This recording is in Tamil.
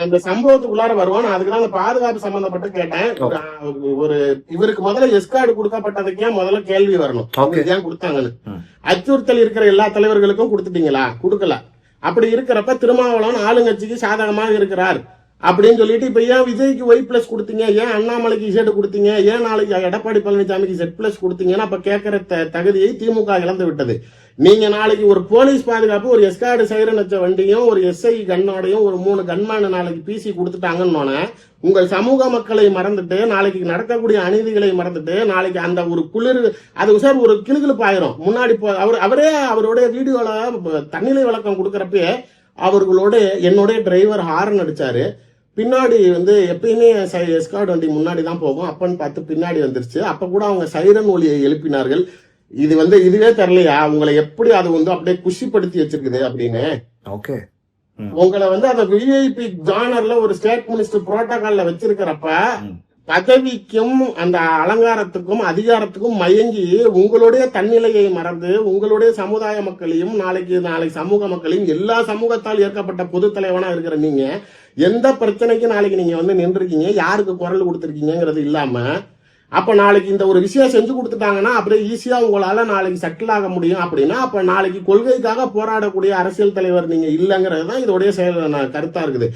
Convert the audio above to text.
அந்த சம்பவத்துக்குள்ளார வருவோம். நான் அதுக்குதான் அந்த பாதுகாப்பு சம்பந்தப்பட்டு கேட்டேன். ஒரு இவருக்கு முதல்ல எஸ்கார்டு கொடுக்கப்பட்டதுக்கே முதல்ல கேள்வி வரணும், ஏன் கொடுத்தாங்கன்னு. அச்சுறுத்தல் இருக்கிற எல்லா தலைவர்களுக்கும் கொடுத்துட்டீங்களா? கொடுக்கல. அப்படி இருக்கிறப்ப திருமாவளவன் ஆளுங்கட்சிக்கு சாதகமாக இருக்கிறார் அப்படின்னு சொல்லிட்டு இப்ப ஏன் விஜய்க்கு ஒய் பிளஸ் கொடுத்தீங்க, ஏன் அண்ணாமலைக்கு இசட் கொடுத்தீங்க, ஏன் நாளைக்கு எடப்பாடி பழனிசாமிக்கு செட் பிளஸ் கொடுத்தீங்கன்னா அப்ப கேட்கிற தகுதியை திமுக இழந்து விட்டது. நீங்க நாளைக்கு ஒரு போலீஸ் பாதுகாப்பு, ஒரு எஸ்கார்டு சைரன் வச்ச வண்டியும், ஒரு எஸ்ஐ கண்ணோடையும், ஒரு 3 கன்மேன் நாளைக்கு பிசி கொடுத்துட்டாங்கன்னு உங்கள் சமூக மக்களை மறந்துட்டு, நாளைக்கு நடக்கக்கூடிய அநீதிகளை மறந்துட்டு, நாளைக்கு அந்த ஒரு குளிர் அது சார் ஒரு கிளுகிழுப்பு ஆயிரும். முன்னாடி அவரே அவருடைய வீடியோல தன்னிலை விளக்கம் கொடுக்கறப்பே அவர்களோட என்னுடைய டிரைவர் ஹாரன் அடிச்சாரு. பின்னாடி எப்பயுமே எஸ்கார்டு வண்டி முன்னாடி தான் போகும், அப்பன்னு பார்த்து பின்னாடி வந்துருச்சு. அப்ப கூட அவங்க சைரன் ஒலியை எழுப்பினார்கள். இதுவே தெரியலையா உங்களை எப்படி அது அப்படியே குஷிப்படுத்தி வச்சிருக்குது அப்படின்னு. ஓகே, உங்களை அந்த விஐபி ஜானர்ல ஒரு ஸ்டேட் மினிஸ்டர் புரோட்டோகால்ல வச்சிருக்கிறப்ப பதவிக்கும் அந்த அலங்காரத்துக்கும் அதிகாரத்துக்கும் மயங்கி உங்களுடைய தன்னிலையை மறந்து உங்களுடைய சமுதாய மக்களையும் நாளைக்கு சமூக மக்களையும் எல்லா சமூகத்தால் ஏற்கப்பட்ட பொது தலைவனா இருக்கிற நீங்க எந்த பிரச்சனைக்கு நாளைக்கு நீங்க நின்றுருக்கீங்க, யாருக்கு குரல் கொடுத்துருக்கீங்கிறது இல்லாம அப்ப நாளைக்கு இந்த ஒரு விஷயம் செஞ்சு கொடுத்துட்டாங்கன்னா அப்படியே ஈஸியா உங்களால நாளைக்கு செட்டில் ஆக முடியும் அப்படின்னா அப்ப நாளைக்கு கொள்கைக்காக போராடக்கூடிய அரசியல் தலைவர் நீங்க இல்லைங்கிறது தான் இதோடைய கருத்தா இருக்குது.